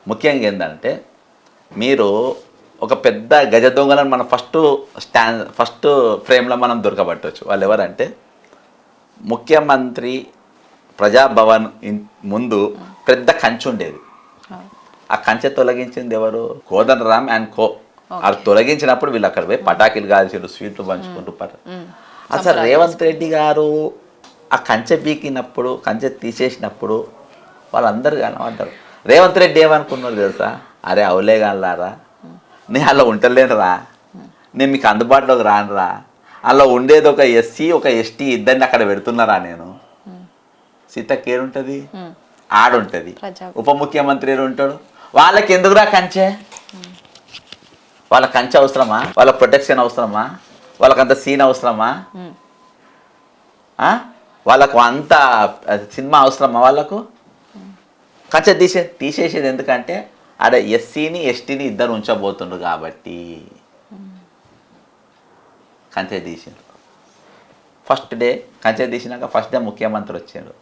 ముఖ్యంగా ఏంటంటే మీరు ఒక పెద్ద గజ దొంగలను మనం ఫస్ట్ ఫ్రేమ్లో మనం దొరకబట్టవచ్చు. వాళ్ళు ఎవరంటే ముఖ్యమంత్రి ప్రజాభవన్ ముందు పెద్ద కంచె ఉండేది. ఆ కంచె తొలగించింది ఎవరు? Kodandaram and co. అది తొలగించినప్పుడు వీళ్ళు అక్కడ పోయి పటాకులు కాల్చారు, స్వీట్లు పంచుకుంటూ అసలు రేవంత్ రెడ్డి గారు ఆ కంచె పీకినప్పుడు, కంచె తీసేసినప్పుడు వాళ్ళందరూ కనబడ్డారు. రేవంత్ రెడ్డి ఏమనుకున్నారు తెలుసా? అరే అవులే కానలారా, నేను అలా ఉంటలేనురా, నేను మీకు అందుబాటులోకి రానురా, అలా ఉండేది ఒక ఎస్సీ ఒక ఎస్టీ ఇద్దరిని అక్కడ పెడుతున్నారా నేను? సీతకి ఏడుంటుంది? ఆడుంటుంది. ఉప ముఖ్యమంత్రి ఉంటాడు. వాళ్ళకి ఎందుకురా కంచె? వాళ్ళ కంచె అవసరమా? వాళ్ళ ప్రొటెక్షన్ అవసరమా? వాళ్ళకంత సీన్ అవసరమా? వాళ్ళకు అంత సినిమా అవసరమా? వాళ్ళకు కంచె తీసేసేది ఎందుకంటే ఆడ ఎస్సీని ఎస్టీని ఇద్దరు ఉంచబోతుండ్రు కాబట్టి కంచె తీసిండ్రు. ఫస్ట్ డే కంచె తీసినాక ఫస్ట్ డే ముఖ్యమంత్రి వచ్చాడు.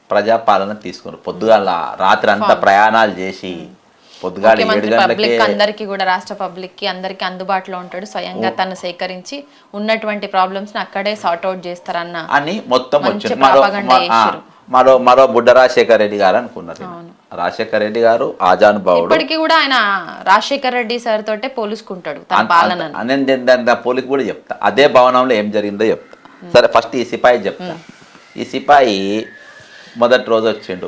ప్రజాపాలన తీసుకున్నారు. పొద్దుగాల రాత్రి అంతా ప్రయాణాలు చేసి పొద్దుగాల 7 గంటలకి అందరికీ కూడా రాష్ట్ర పబ్లిక్ కి అందరికి అందుబాటులో ఉంటాడు. స్వయంగా తను సేకరించి ఉన్నటువంటి ప్రాబ్లమ్స్ ని అక్కడే సార్ట్ అవుట్ చేస్తారన్న అని మొత్తం వచ్చింది. మరో బుడ్డ రాజశేఖర రెడ్డి గారు అనుకున్నారు. రాజశేఖర రెడ్డి గారు ఆజానుభావుడు. ఇప్పటికీ కూడా ఆయన రాజశేఖర రెడ్డి సార్ తోటే పోలుసుకుంటాడు తన పాలన. నేను పోలికి కూడా చెప్తా. అదే భవనంలో ఏం జరిగిందో చెప్తా. సరే ఫస్ట్ ఈ సిపాయి చెప్తా. ఈ సిపాయి మొదటి రోజు వచ్చిండు,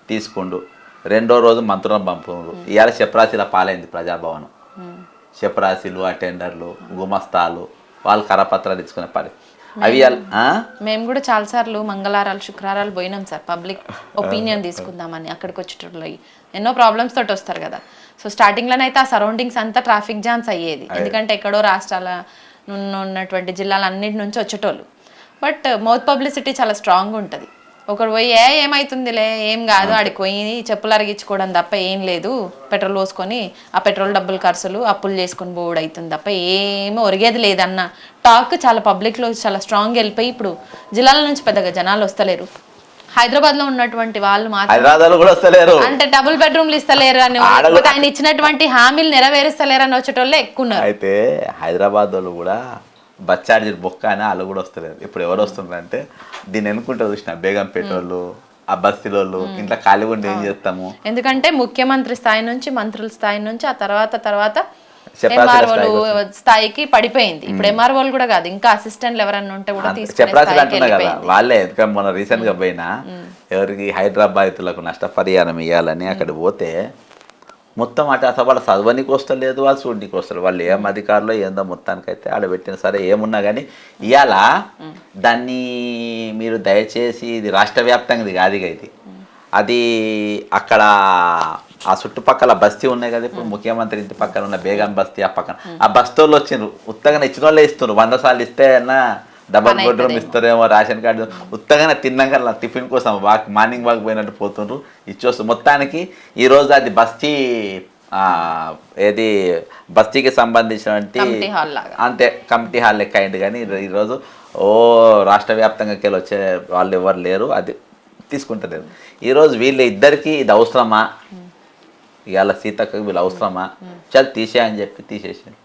తీసుకుండు. రెండో రోజు మంత్రులను పంపుండ్రు. ఇవాళ చెప్రాశిల పాలైంది ప్రజాభవనం. చెప్రాశిలు, అటెండర్లు, గుమస్తాలు వాళ్ళు కరపత్రాలు ఇచ్చుకునే పని. అవి మేము కూడా చాలా సార్లు మంగళవారాలు శుక్రవారాలు పోయినాం సార్, పబ్లిక్ ఒపీనియన్ తీసుకుందామని. అక్కడికి వచ్చేటట్లు ఎన్నో ప్రాబ్లమ్స్ తోటి వస్తారు కదా. సో స్టార్టింగ్లోనైతే ఆ సరౌండింగ్స్ అంతా ట్రాఫిక్ జామ్స్ అయ్యేది. ఎందుకంటే ఎక్కడో రాష్ట్రాల ఉన్నటువంటి జిల్లాలన్నిటి నుంచి వచ్చేటోళ్ళు. బట్ మౌత్ పబ్లిసిటీ చాలా స్ట్రాంగ్ ఉంటుంది. ఒకరు పోయి ఏమవుతుందిలే, ఏం కాదు, ఆడికి పోయి చెప్పులు అరిగించుకోవడం తప్ప ఏం లేదు, పెట్రోల్ పోసుకొని ఆ పెట్రోల్ డబ్బులు ఖర్చులు అప్పులు చేసుకొని పోవడం అవుతుంది తప్ప ఏమీ ఒరిగేది లేదన్న టాక్ చాలా పబ్లిక్లో చాలా స్ట్రాంగ్ వెళ్ళిపోయి ఇప్పుడు జిల్లాల నుంచి పెద్దగా జనాలు వస్తలేరు. హైదరాబాద్ లో ఉన్నటువంటి వాళ్ళు మాత్రం అంటే డబుల్ బెడ్రూమ్లు ఇస్తలేరు అని, ఆయన ఇచ్చినటువంటి హామీలు నెరవేరుస్తలేరు అని వచ్చేటోళ్ళే ఎక్కువ ఉన్నారు. అయితే హైదరాబాద్ వాళ్ళు కూడా బచ్చార్జీ బొక్క అని వాళ్ళు కూడా వస్తలేరు. ఇప్పుడు ఎవరు వస్తున్నారు అంటే దీన్ని ఎన్నుకుంటారు చూసిన బేగంపేట వాళ్ళు, ఆ బస్తీలోళ్ళు ఇంట్లో ఖాళీ ఉండి ఏం చేస్తాము. ఎందుకంటే ముఖ్యమంత్రి స్థాయి నుంచి మంత్రుల స్థాయి నుంచి ఆ తర్వాత ఎంఆర్ఓలు స్థాయికి పడిపోయింది. ఇప్పుడు ఎంఆర్ఓలు కూడా కాదు, ఇంకా అసిస్టెంట్లు ఎవరన్నా ఉంటే కూడా చెప్పరాశులు అంటున్నా కదా వాళ్ళే. ఎందుకంటే మొన్న రీసెంట్ గా పోయినా ఎవరికి హైదరాబాద్లకు నష్టపరిహారం ఇవ్వాలని అక్కడ పోతే మొత్తం అంటే అసలు వాళ్ళు చదవనికి వస్తలేదు, వాళ్ళు చూడడానికి వస్తారు. వాళ్ళు ఏం అధికారులు ఏందో మొత్తానికైతే ఆడబెట్టిన సరే ఏమున్నా కానీ ఇవాళ దాన్ని మీరు దయచేసి ఇది రాష్ట్ర వ్యాప్తంగా కాదు ఇది, అది అక్కడ ఆ చుట్టుపక్కల బస్తీ ఉన్నాయి కదా. ఇప్పుడు ముఖ్యమంత్రి ఇంటి పక్కన ఉన్న బేగం బస్తీ ఆ పక్కన ఆ బస్తీల్లో వచ్చిండ్రు. ఉత్తగానే ఇచ్చిన వాళ్ళే ఇస్తున్నారు. 100 సార్లు ఇస్తే అన్నా డబల్ బెడ్రూమ్ ఇస్తారేమో, రేషన్ కార్డు ఉత్తగానే తిన్నాక టిఫిన్ కోసం మార్నింగ్ వాక్ పోయినట్టు పోతుండ్రు, ఇచ్చొస్తారు. మొత్తానికి ఈరోజు అది బస్తీ ఏది బస్తీకి సంబంధించినటువంటి అంతే కమిటీ హాల్ లెక్క అయింది. కానీ ఈరోజు రాష్ట్ర వ్యాప్తంగా వచ్చే వాళ్ళు ఎవరు లేరు, అది తీసుకుంటలేరు. ఈరోజు వీళ్ళ ఇద్దరికి ఇది అవసరమా? ఇవాళ సీతక్క వీళ్ళు అవసరమా? చాలా తీసేయని చెప్పి తీసేసారు.